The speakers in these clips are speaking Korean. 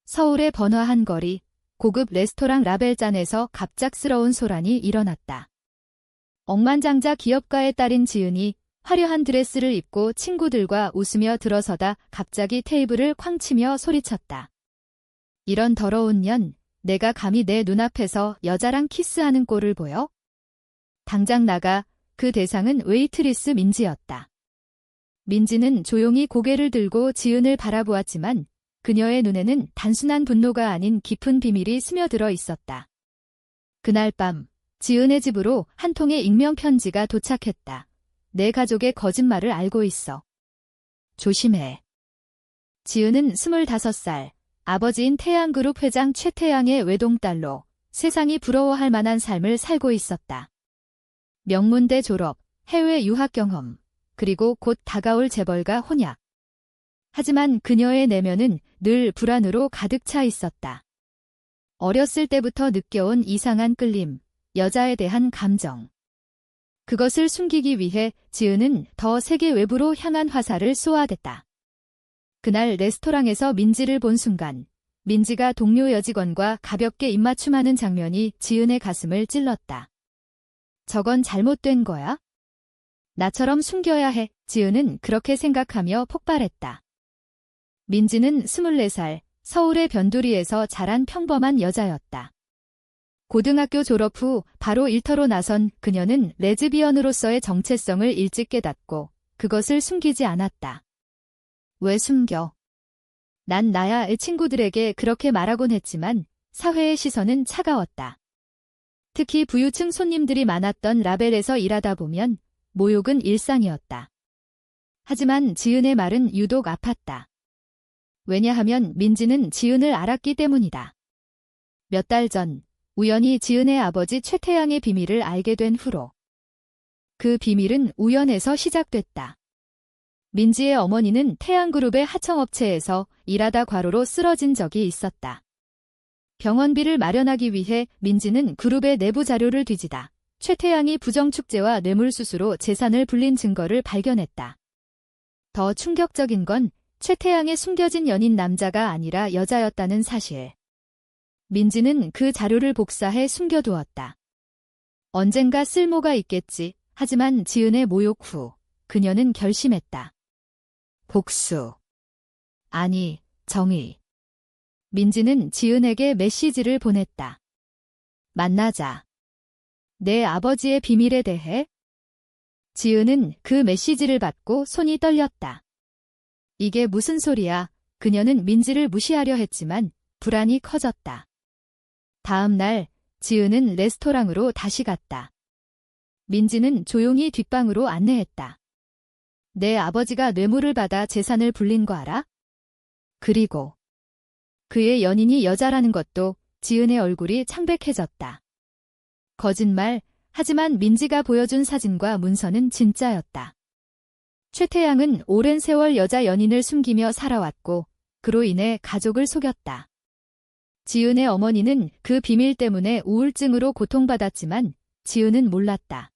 서울의 번화한 거리, 고급 레스토랑 라벨잔에서 갑작스러운 소란이 일어났다. 억만장자 기업가의 딸인 지은이 화려한 드레스를 입고 친구들과 웃으며 들어서다 갑자기 테이블을 쾅 치며 소리쳤다. 이런 더러운 년, 내가 감히 내 눈앞에서 여자랑 키스하는 꼴을 보여? 당장 나가. 그 대상은 웨이트리스 민지였다. 민지는 조용히 고개를 들고 지은을 바라보았지만 그녀의 눈에는 단순한 분노가 아닌 깊은 비밀이 스며들어 있었다. 그날 밤 지은의 집으로 한 통의 익명 편지가 도착했다. 내 가족의 거짓말을 알고 있어. 조심해. 지은은 25살, 아버지인 태양그룹 회장 최태양의 외동딸로 세상이 부러워할 만한 삶을 살고 있었다. 명문대 졸업, 해외 유학 경험, 그리고 곧 다가올 재벌가 혼약. 하지만 그녀의 내면은 늘 불안으로 가득 차 있었다. 어렸을 때부터 느껴온 이상한 끌림, 여자에 대한 감정. 그것을 숨기기 위해 지은은 더 세계 외부로 향한 화살을 쏘아댔다. 그날 레스토랑에서 민지를 본 순간 민지가 동료 여직원과 가볍게 입맞춤하는 장면이 지은의 가슴을 찔렀다. 저건 잘못된 거야? 나처럼 숨겨야 해. 지은은 그렇게 생각하며 폭발했다. 민지는 24살, 서울의 변두리에서 자란 평범한 여자였다. 고등학교 졸업 후 바로 일터로 나선 그녀는 레즈비언으로서의 정체성을 일찍 깨닫고 그것을 숨기지 않았다. 왜 숨겨? 난 나야의 친구들에게 그렇게 말하곤 했지만 사회의 시선은 차가웠다. 특히 부유층 손님들이 많았던 라벨에서 일하다 보면 모욕은 일상이었다. 하지만 지은의 말은 유독 아팠다. 왜냐하면 민지는 지은을 알았기 때문이다. 몇 달 전 우연히 지은의 아버지 최태양의 비밀을 알게 된 후로. 그 비밀은 우연에서 시작됐다. 민지의 어머니는 태양그룹의 하청업체에서 일하다 과로로 쓰러진 적이 있었다. 병원비를 마련하기 위해 민지는 그룹의 내부 자료를 뒤지다 최태양이 부정축제와 뇌물수수로 재산을 불린 증거를 발견했다. 더 충격적인 건 최태양의 숨겨진 연인 남자가 아니라 여자였다는 사실. 민지는 그 자료를 복사해 숨겨두었다. 언젠가 쓸모가 있겠지. 하지만 지은의 모욕 후 그녀는 결심했다. 복수. 아니, 정의. 민지는 지은에게 메시지를 보냈다. 만나자. 내 아버지의 비밀에 대해. 지은은 그 메시지를 받고 손이 떨렸다. 이게 무슨 소리야? 그녀는 민지를 무시하려 했지만 불안이 커졌다. 다음 날 지은은 레스토랑으로 다시 갔다. 민지는 조용히 뒷방으로 안내했다. 내 아버지가 뇌물을 받아 재산을 불린 거 알아? 그리고 그의 연인이 여자라는 것도. 지은의 얼굴이 창백해졌다. 거짓말. 하지만 민지가 보여준 사진과 문서는 진짜였다. 최태양은 오랜 세월 여자 연인을 숨기며 살아왔고 그로 인해 가족을 속였다. 지은의 어머니는 그 비밀 때문에 우울증으로 고통받았지만 지은은 몰랐다.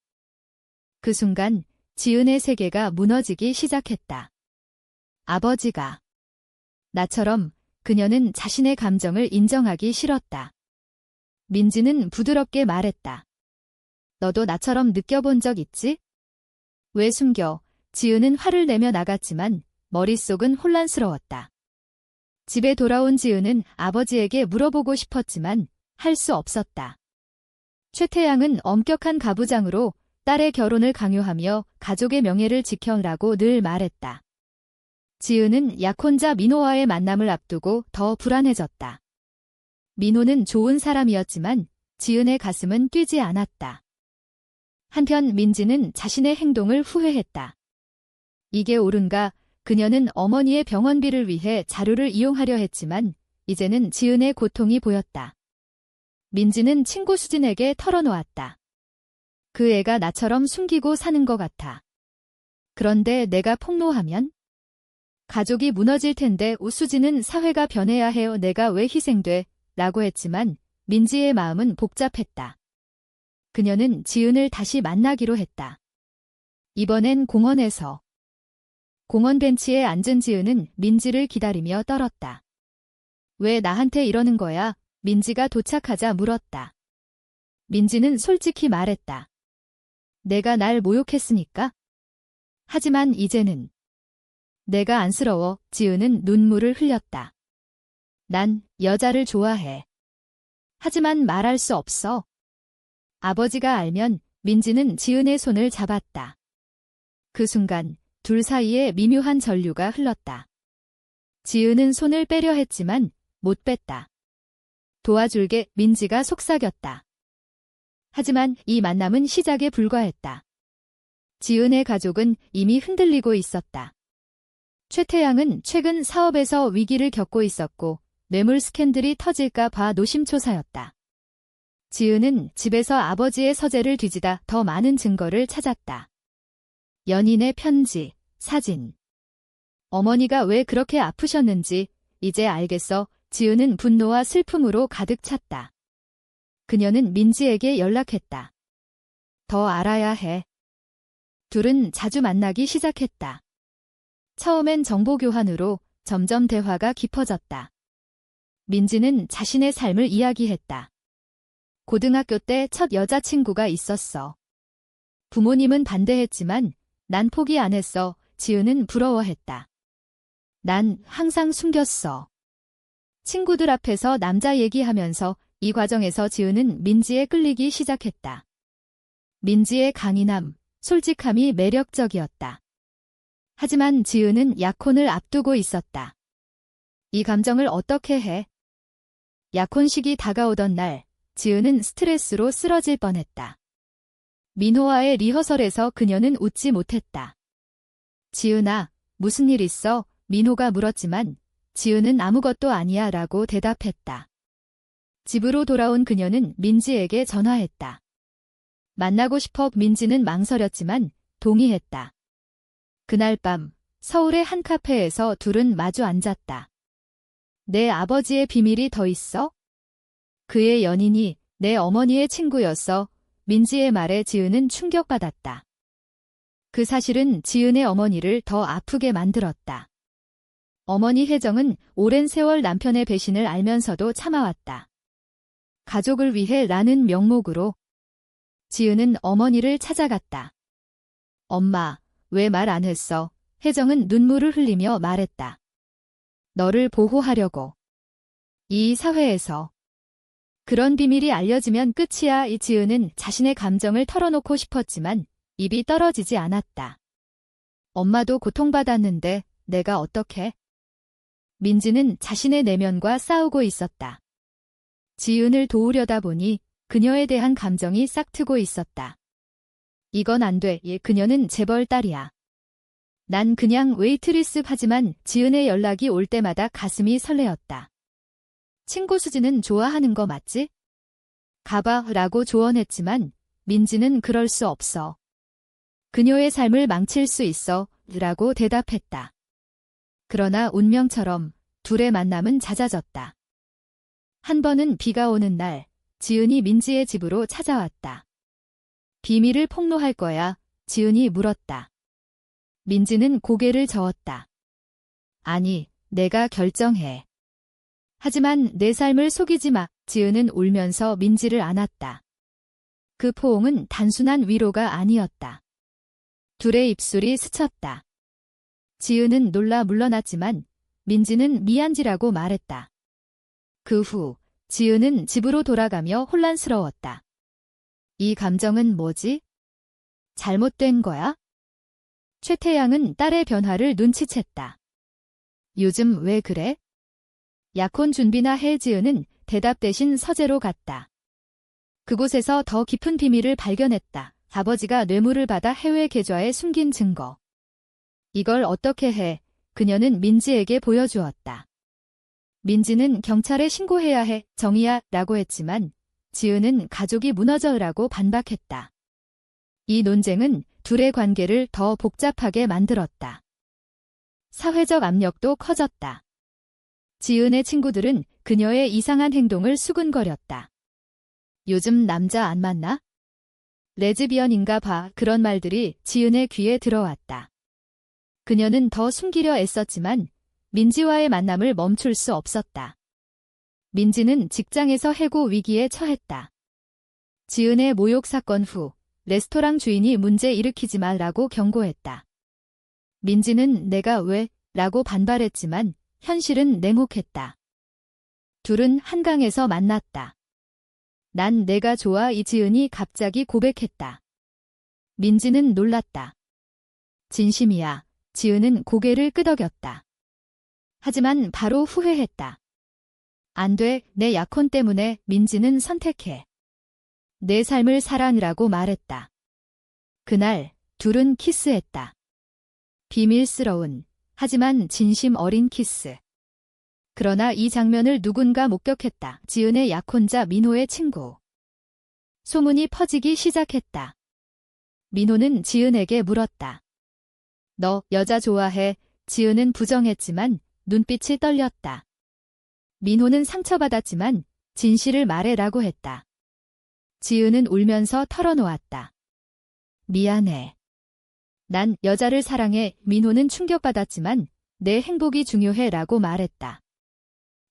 그 순간 지은의 세계가 무너지기 시작했다. 아버지가. 나처럼 그녀는 자신의 감정을 인정하기 싫었다. 민지는 부드럽게 말했다. 너도 나처럼 느껴본 적 있지? 왜 숨겨? 지은은 화를 내며 나갔지만 머릿속은 혼란스러웠다. 집에 돌아온 지은은 아버지에게 물어보고 싶었지만 할 수 없었다. 최태양은 엄격한 가부장으로 딸의 결혼을 강요하며 가족의 명예를 지켜라고 늘 말했다. 지은은 약혼자 민호와의 만남을 앞두고 더 불안해졌다. 민호는 좋은 사람이었지만 지은의 가슴은 뛰지 않았다. 한편 민지는 자신의 행동을 후회했다. 이게 옳은가? 그녀는 어머니의 병원비를 위해 자료를 이용하려 했지만 이제는 지은의 고통이 보였다. 민지는 친구 수진에게 털어놓았다. 그 애가 나처럼 숨기고 사는 것 같아. 그런데 내가 폭로하면? 가족이 무너질 텐데. 수진은 사회가 변해야 해요. 내가 왜 희생돼? 라고 했지만 민지의 마음은 복잡했다. 그녀는 지은을 다시 만나기로 했다. 이번엔 공원에서. 공원 벤치에 앉은 지은은 민지를 기다리며 떨었다. 왜 나한테 이러는 거야? 민지가 도착하자 물었다. 민지는 솔직히 말했다. 내가 날 모욕했으니까? 하지만 이제는 내가 안쓰러워. 지은은 눈물을 흘렸다. 난 여자를 좋아해. 하지만 말할 수 없어. 아버지가 알면. 민지는 지은의 손을 잡았다. 그 순간 둘 사이에 미묘한 전류가 흘렀다. 지은은 손을 빼려 했지만 못 뺐다. 도와줄게. 민지가 속삭였다. 하지만 이 만남은 시작에 불과했다. 지은의 가족은 이미 흔들리고 있었다. 최태양은 최근 사업에서 위기를 겪고 있었고 뇌물 스캔들이 터질까 봐 노심초사였다. 지은은 집에서 아버지의 서재를 뒤지다 더 많은 증거를 찾았다. 연인의 편지, 사진. 어머니가 왜 그렇게 아프셨는지 이제 알겠어. 지은은 분노와 슬픔으로 가득 찼다. 그녀는 민지에게 연락했다. 더 알아야 해. 둘은 자주 만나기 시작했다. 처음엔 정보 교환으로 점점 대화가 깊어졌다. 민지는 자신의 삶을 이야기했다. 고등학교 때 첫 여자친구가 있었어. 부모님은 반대했지만 난 포기 안 했어. 지은은 부러워했다. 난 항상 숨겼어. 친구들 앞에서 남자 얘기하면서 이 과정에서 지은은 민지에 끌리기 시작했다. 민지의 강인함, 솔직함이 매력적이었다. 하지만 지은은 약혼을 앞두고 있었다. 이 감정을 어떻게 해? 약혼식이 다가오던 날, 지은은 스트레스로 쓰러질 뻔했다. 민호와의 리허설에서 그녀는 웃지 못했다. 지은아, 무슨 일 있어? 민호가 물었지만 지은은 아무것도 아니야 라고 대답했다. 집으로 돌아온 그녀는 민지에게 전화했다. 만나고 싶어. 민지는 망설였지만 동의했다. 그날 밤 서울의 한 카페에서 둘은 마주 앉았다. 내 아버지의 비밀이 더 있어? 그의 연인이 내 어머니의 친구였어. 민지의 말에 지은은 충격받았다. 그 사실은 지은의 어머니를 더 아프게 만들었다. 어머니 혜정은 오랜 세월 남편의 배신을 알면서도 참아왔다. 가족을 위해 라는 명목으로. 지은은 어머니를 찾아갔다. 엄마, 왜 말 안 했어? 혜정은 눈물을 흘리며 말했다. 너를 보호하려고. 이 사회에서 그런 비밀이 알려지면 끝이야. 이 지은은 자신의 감정을 털어놓고 싶었지만 입이 떨어지지 않았다. 엄마도 고통받았는데 내가 어떻게? 민지는 자신의 내면과 싸우고 있었다. 지은을 도우려다 보니 그녀에 대한 감정이 싹트고 있었다. 이건 안 돼. 그녀는 재벌 딸이야. 난 그냥 웨이트리스. 하지만 지은의 연락이 올 때마다 가슴이 설레었다. 친구 수지는 좋아하는 거 맞지? 가봐 라고 조언했지만 민지는 그럴 수 없어. 그녀의 삶을 망칠 수 있어 라고 대답했다. 그러나 운명처럼 둘의 만남은 잦아졌다. 한 번은 비가 오는 날 지은이 민지의 집으로 찾아왔다. 비밀을 폭로할 거야. 지은이 물었다. 민지는 고개를 저었다. 아니, 내가 결정해. 하지만 내 삶을 속이지 마. 지은은 울면서 민지를 안았다. 그 포옹은 단순한 위로가 아니었다. 둘의 입술이 스쳤다. 지은은 놀라 물러났지만 민지는 미안지라고 말했다. 그 후 지은은 집으로 돌아가며 혼란스러웠다. 이 감정은 뭐지? 잘못된 거야? 최태양은 딸의 변화를 눈치챘다. 요즘 왜 그래? 약혼 준비나 해. 지은은 대답 대신 서재로 갔다. 그곳에서 더 깊은 비밀을 발견했다. 아버지가 뇌물을 받아 해외 계좌에 숨긴 증거. 이걸 어떻게 해? 그녀는 민지에게 보여주었다. 민지는 경찰에 신고해야 해. 정의야 라고 했지만 지은은 가족이 무너져라고 반박했다. 이 논쟁은 둘의 관계를 더 복잡하게 만들었다. 사회적 압력도 커졌다. 지은의 친구들은 그녀의 이상한 행동을 수군거렸다. 요즘 남자 안 만나? 레즈비언인가 봐. 그런 말들이 지은의 귀에 들어왔다. 그녀는 더 숨기려 애썼지만 민지와의 만남을 멈출 수 없었다. 민지는 직장에서 해고 위기에 처했다. 지은의 모욕 사건 후 레스토랑 주인이 문제 일으키지 말라고 경고했다. 민지는 내가 왜? 라고 반발했지만 현실은 냉혹했다. 둘은 한강에서 만났다. 난 내가 좋아 이지은이 갑자기 고백했다. 민지는 놀랐다. 진심이야. 지은은 고개를 끄덕였다. 하지만 바로 후회했다. 안 돼, 내 약혼 때문에 민지는 선택해. 내 삶을 살아느라고 말했다. 그날 둘은 키스했다. 비밀스러운, 하지만 진심 어린 키스. 그러나 이 장면을 누군가 목격했다. 지은의 약혼자 민호의 친구. 소문이 퍼지기 시작했다. 민호는 지은에게 물었다. 너 여자 좋아해? 지은은 부정했지만 눈빛이 떨렸다. 민호는 상처받았지만 진실을 말해라고 했다. 지은은 울면서 털어놓았다. 미안해. 난 여자를 사랑해. 민호는 충격받았지만 내 행복이 중요해 라고 말했다.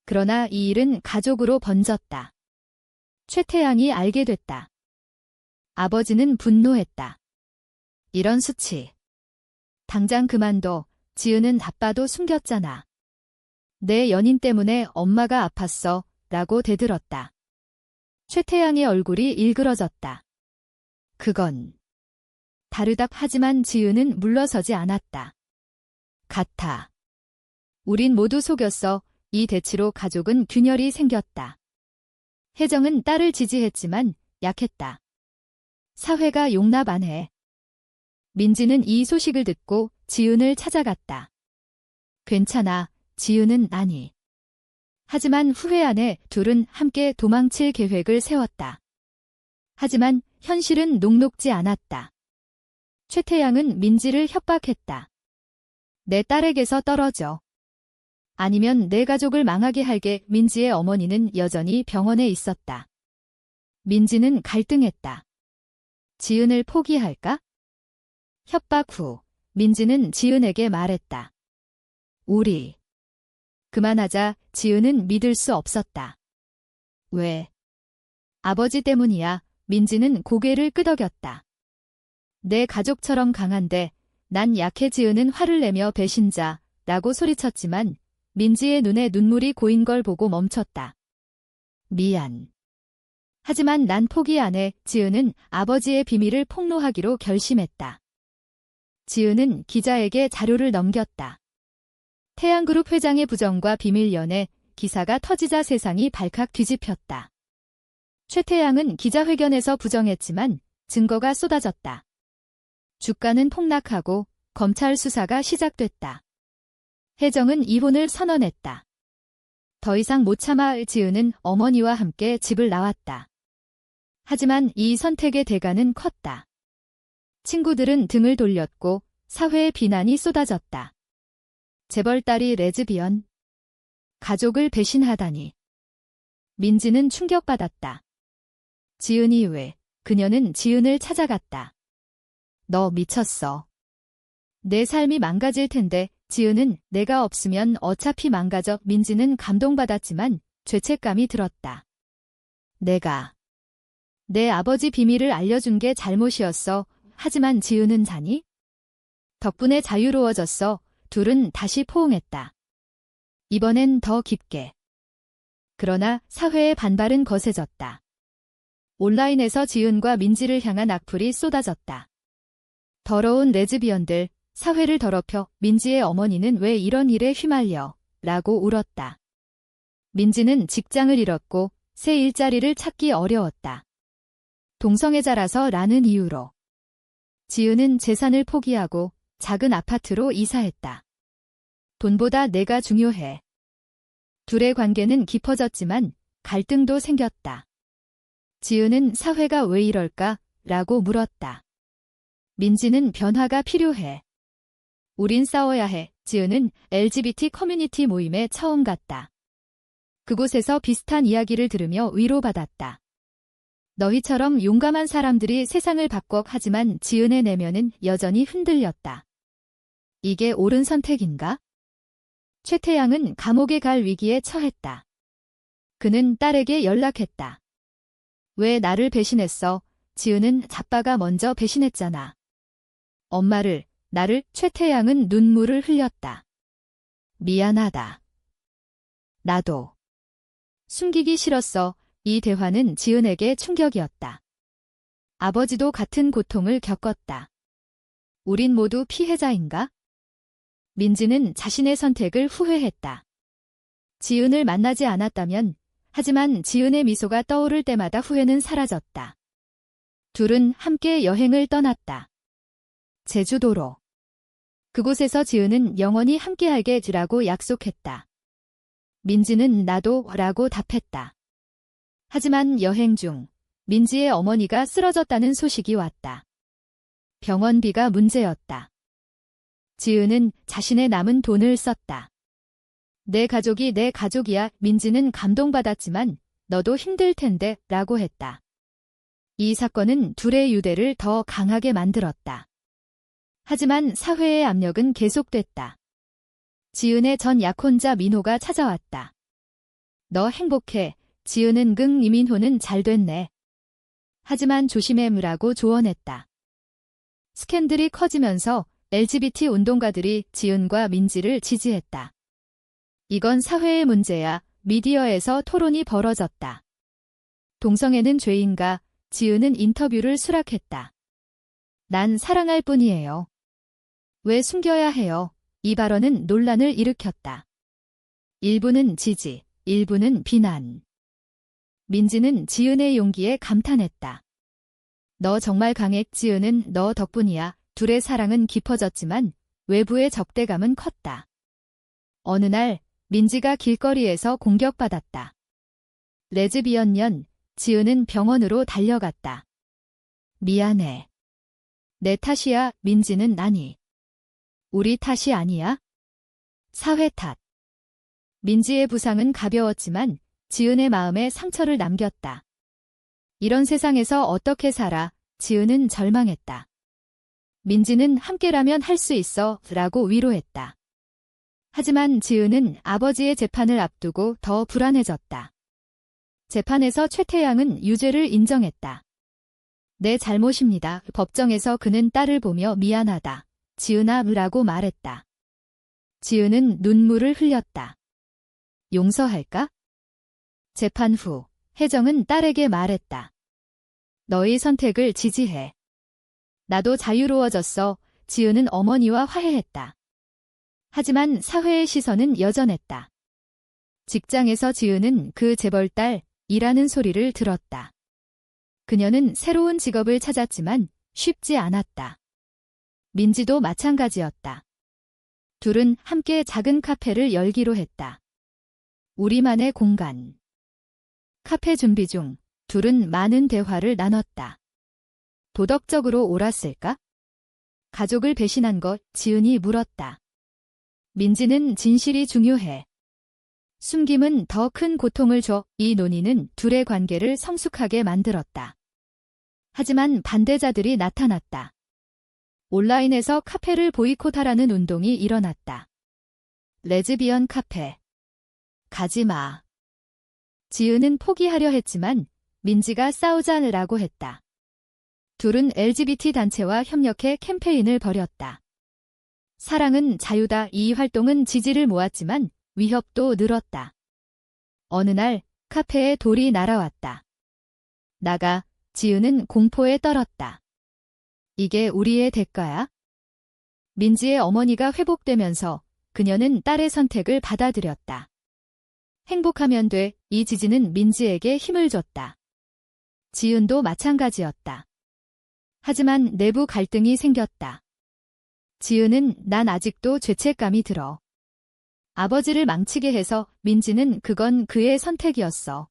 그러나 이 일은 가족으로 번졌다. 최태양이 알게 됐다. 아버지는 분노했다. 이런 수치. 당장 그만둬. 지은은 나빠도 숨겼잖아. 내 연인 때문에 엄마가 아팠어. 라고 대들었다. 최태양의 얼굴이 일그러졌다. 그건 다르다. 하지만 지은은 물러서지 않았다. 같아. 우린 모두 속였어. 이 대치로 가족은 균열이 생겼다. 혜정은 딸을 지지했지만 약했다. 사회가 용납 안 해. 민지는 이 소식을 듣고 지은을 찾아갔다. 괜찮아. 지은은 아니. 하지만 후회 안에 둘은 함께 도망칠 계획을 세웠다. 하지만 현실은 녹록지 않았다. 최태양은 민지를 협박했다. 내 딸에게서 떨어져. 아니면 내 가족을 망하게 할게. 민지의 어머니는 여전히 병원에 있었다. 민지는 갈등했다. 지은을 포기할까? 협박 후 민지는 지은에게 말했다. 우리 그만하자. 지은은 믿을 수 없었다. 왜? 아버지 때문이야. 민지는 고개를 끄덕였다. 내 가족처럼 강한데 난 약해. 지은은 화를 내며 배신자라고 소리쳤지만 민지의 눈에 눈물이 고인 걸 보고 멈췄다. 미안. 하지만 난 포기 안 해. 지은은 아버지의 비밀을 폭로하기로 결심했다. 지은은 기자에게 자료를 넘겼다. 태양그룹 회장의 부정과 비밀 연애, 기사가 터지자 세상이 발칵 뒤집혔다. 최태양은 기자회견에서 부정했지만 증거가 쏟아졌다. 주가는 폭락하고 검찰 수사가 시작됐다. 혜정은 이혼을 선언했다. 더 이상 못 참아. 지은은 어머니와 함께 집을 나왔다. 하지만 이 선택의 대가는 컸다. 친구들은 등을 돌렸고 사회의 비난이 쏟아졌다. 재벌딸이 레즈비언. 가족을 배신하다니. 민지는 충격받았다. 지은이 왜? 그녀는 지은을 찾아갔다. 너 미쳤어. 내 삶이 망가질 텐데. 지은은 내가 없으면 어차피 망가져. 민지는 감동받았지만 죄책감이 들었다. 내가 내 아버지 비밀을 알려준 게 잘못이었어. 하지만 지은은 자니? 덕분에 자유로워졌어. 둘은 다시 포옹했다. 이번엔 더 깊게. 그러나 사회의 반발은 거세졌다. 온라인에서 지은과 민지를 향한 악플이 쏟아졌다. 더러운 레즈비언들, 사회를 더럽혀. 민지의 어머니는 왜 이런 일에 휘말려? 라고 울었다. 민지는 직장을 잃었고 새 일자리를 찾기 어려웠다. 동성애자라서 라는 이유로. 지은은 재산을 포기하고 작은 아파트로 이사했다. 돈보다 내가 중요해. 둘의 관계는 깊어졌지만 갈등도 생겼다. 지은은 사회가 왜 이럴까? 라고 물었다. 민지는 변화가 필요해. 우린 싸워야 해. 지은은 LGBT 커뮤니티 모임에 처음 갔다. 그곳에서 비슷한 이야기를 들으며 위로받았다. 너희처럼 용감한 사람들이 세상을 바꿔. 하지만 지은의 내면은 여전히 흔들렸다. 이게 옳은 선택인가? 최태양은 감옥에 갈 위기에 처했다. 그는 딸에게 연락했다. 왜 나를 배신했어? 지은은 자빠가 먼저 배신했잖아. 엄마를, 나를. 최태양은 눈물을 흘렸다. 미안하다. 나도. 숨기기 싫었어. 이 대화는 지은에게 충격이었다. 아버지도 같은 고통을 겪었다. 우린 모두 피해자인가? 민지는 자신의 선택을 후회했다. 지은을 만나지 않았다면, 하지만 지은의 미소가 떠오를 때마다 후회는 사라졌다. 둘은 함께 여행을 떠났다. 제주도로. 그곳에서 지은은 영원히 함께하게 주라고 약속했다. 민지는 나도 라고 답했다. 하지만 여행 중 민지의 어머니가 쓰러졌다는 소식이 왔다. 병원비가 문제였다. 지은은 자신의 남은 돈을 썼다. 내 가족이 내 가족이야. 민지는 감동받았지만 너도 힘들 텐데 라고 했다. 이 사건은 둘의 유대를 더 강하게 만들었다. 하지만 사회의 압력은 계속됐다. 지은의 전 약혼자 민호가 찾아왔다. 너 행복해. 지은은 이민호는 잘 됐네. 하지만 조심해무라고 조언했다. 스캔들이 커지면서 LGBT 운동가들이 지은과 민지를 지지했다. 이건 사회의 문제야. 미디어에서 토론이 벌어졌다. 동성애는 죄인가? 지은은 인터뷰를 수락했다. 난 사랑할 뿐이에요. 왜 숨겨야 해요? 이 발언은 논란을 일으켰다. 일부는 지지, 일부는 비난. 민지는 지은의 용기에 감탄했다. 너 정말 강해. 지은은 너 덕분이야. 둘의 사랑은 깊어졌지만 외부의 적대감은 컸다. 어느 날 민지가 길거리에서 공격받았다. 레즈비언년. 지은은 병원으로 달려갔다. 미안해. 내 탓이야. 민지는 아니. 우리 탓이 아니야? 사회 탓. 민지의 부상은 가벼웠지만 지은의 마음에 상처를 남겼다. 이런 세상에서 어떻게 살아? 지은은 절망했다. 민지는 함께라면 할 수 있어 라고 위로했다. 하지만 지은은 아버지의 재판을 앞두고 더 불안해졌다. 재판에서 최태양은 유죄를 인정했다. 내 잘못입니다. 법정에서 그는 딸을 보며 미안하다. 지은아 라고 말했다. 지은은 눈물을 흘렸다. 용서할까? 재판 후 혜정은 딸에게 말했다. 너의 선택을 지지해. 나도 자유로워졌어. 지은은 어머니와 화해했다. 하지만 사회의 시선은 여전했다. 직장에서 지은은 그 재벌딸이라는 소리를 들었다. 그녀는 새로운 직업을 찾았지만 쉽지 않았다. 민지도 마찬가지였다. 둘은 함께 작은 카페를 열기로 했다. 우리만의 공간. 카페 준비 중 둘은 많은 대화를 나눴다. 도덕적으로 옳았을까? 가족을 배신한 것, 지은이 물었다. 민지는 진실이 중요해. 숨김은 더 큰 고통을 줘. 이 논의는 둘의 관계를 성숙하게 만들었다. 하지만 반대자들이 나타났다. 온라인에서 카페를 보이콧하라는 운동이 일어났다. 레즈비언 카페. 가지 마. 지은은 포기하려 했지만 민지가 싸우자라고 했다. 둘은 LGBT 단체와 협력해 캠페인을 벌였다. 사랑은 자유다. 이 활동은 지지를 모았지만 위협도 늘었다. 어느 날 카페에 돌이 날아왔다. 나가. 지은은 공포에 떨었다. 이게 우리의 대가야? 민지의 어머니가 회복되면서 그녀는 딸의 선택을 받아들였다. 행복하면 돼. 이 지지는 민지에게 힘을 줬다. 지은도 마찬가지였다. 하지만 내부 갈등이 생겼다. 지은은 난 아직도 죄책감이 들어. 아버지를 망치게 해서. 민지는 그건 그의 선택이었어.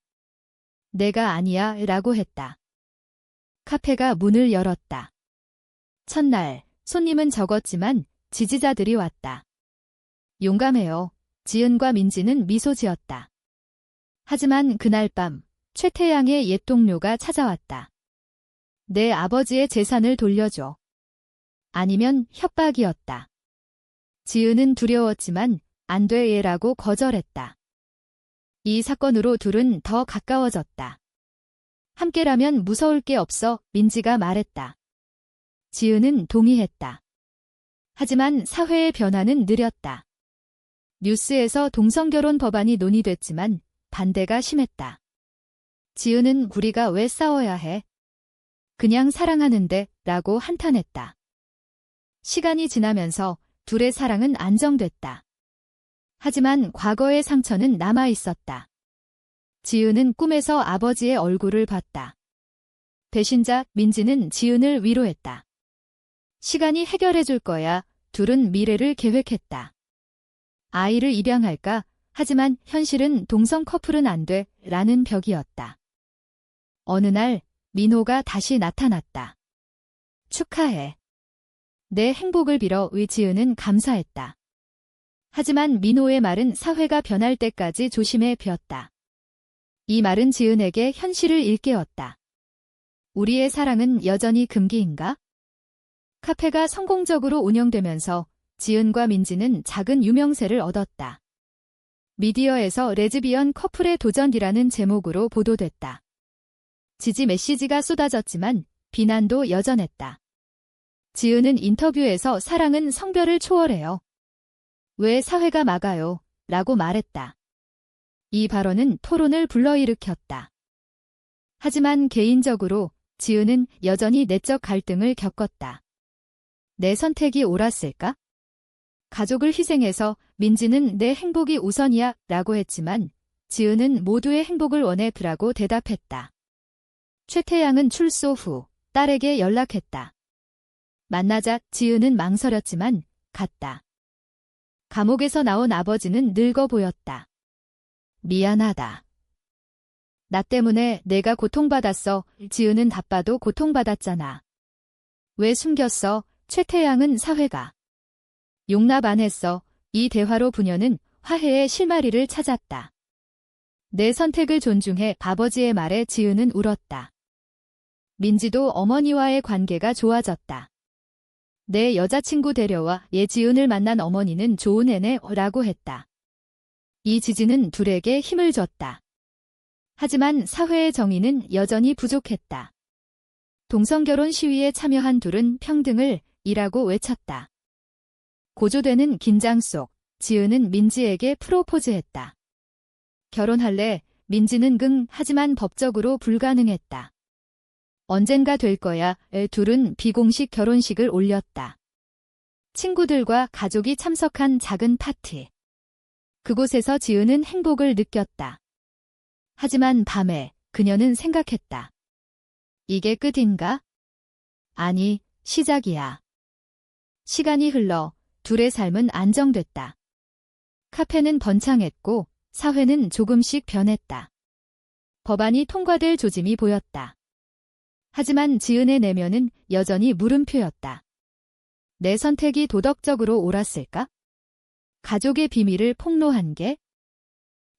내가 아니야 라고 했다. 카페가 문을 열었다. 첫날 손님은 적었지만 지지자들이 왔다. 용감해요. 지은과 민지는 미소 지었다. 하지만 그날 밤 최태양의 옛 동료가 찾아왔다. 내 아버지의 재산을 돌려줘. 아니면 이 사건으로 둘은 더 가까워졌다. 함께라면 무서울 게 없어, 민지가 말했다. 지은은 동의했다. 하지만 사회의 변화는 느렸다. 뉴스에서 동성결혼 법안이 논의됐지만 반대가 심했다. 지은은 우리가 왜 싸워야 해? 그냥 사랑하는데 라고 한탄했다. 시간이 지나면서 둘의 사랑은 안정됐다. 하지만 과거의 상처는 남아 있었다. 지은은 꿈에서 아버지의 얼굴을 봤다. 배신자 민지는 지은을 위로했다. 시간이 해결해 줄 거야. 둘은 미래를 계획했다. 아이를 입양할까? 하지만 현실은 동성 커플은 안 돼. 라는 벽이었다. 어느 날 민호가 다시 나타났다. 축하해. 내 행복을 빌어. 지은은 감사했다. 하지만 민호의 말은 사회가 변할 때까지 조심해 비었다. 이 말은 지은에게 현실을 일깨웠다. 우리의 사랑은 여전히 금기인가? 카페가 성공적으로 운영되면서 지은과 민지는 작은 유명세를 얻었다. 미디어에서 레즈비언 커플의 도전이라는 제목으로 보도됐다. 지지 메시지가 쏟아졌지만 비난도 여전했다. 지은은 인터뷰에서 사랑은 성별을 초월해요. 왜 사회가 막아요? 라고 말했다. 이 발언은 토론을 불러일으켰다. 하지만 개인적으로 지은은 여전히 내적 갈등을 겪었다. 내 선택이 옳았을까? 가족을 희생해서 민지는 내 행복이 우선이야 라고 했지만 지은은 모두의 행복을 원해 라고 대답했다. 최태양은 출소 후 딸에게 연락했다. 만나자 지은은 망설였지만 갔다. 감옥에서 나온 아버지는 늙어 보였다. 미안하다. 나 때문에 내가 고통받았어. 지은은 바빠도 고통받았잖아. 왜 숨겼어? 최태양은 사회가 용납 안 했어. 이 대화로 부녀는 화해의 실마리를 찾았다. 내 선택을 존중해. 아버지의 말에 지은은 울었다. 민지도 어머니와의 관계가 좋아졌다. 내 여자친구 데려와. 지은을 만난 어머니는 좋은 애네 라고 했다. 이 지지는 둘에게 힘을 줬다. 하지만 사회의 정의는 여전히 부족했다. 동성결혼 시위에 참여한 둘은 평등을 이라고 외쳤다. 고조되는 긴장 속 지은은 민지에게 프로포즈했다. 결혼할래? 민지는 응, 하지만 법적으로 불가능했다. 언젠가 될 거야. 둘은 비공식 결혼식을 올렸다. 친구들과 가족이 참석한 작은 파티. 그곳에서 지은은 행복을 느꼈다. 하지만 밤에 그녀는 생각했다. 이게 끝인가? 아니, 시작이야. 시간이 흘러 둘의 삶은 안정됐다. 카페는 번창했고 사회는 조금씩 변했다. 법안이 통과될 조짐이 보였다. 하지만 지은의 내면은 여전히 물음표였다. 내 선택이 도덕적으로 옳았을까? 가족의 비밀을 폭로한 게?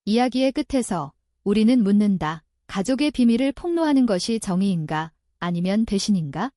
이야기의 끝에서 우리는 묻는다. 가족의 비밀을 폭로하는 것이 정의인가? 아니면 배신인가?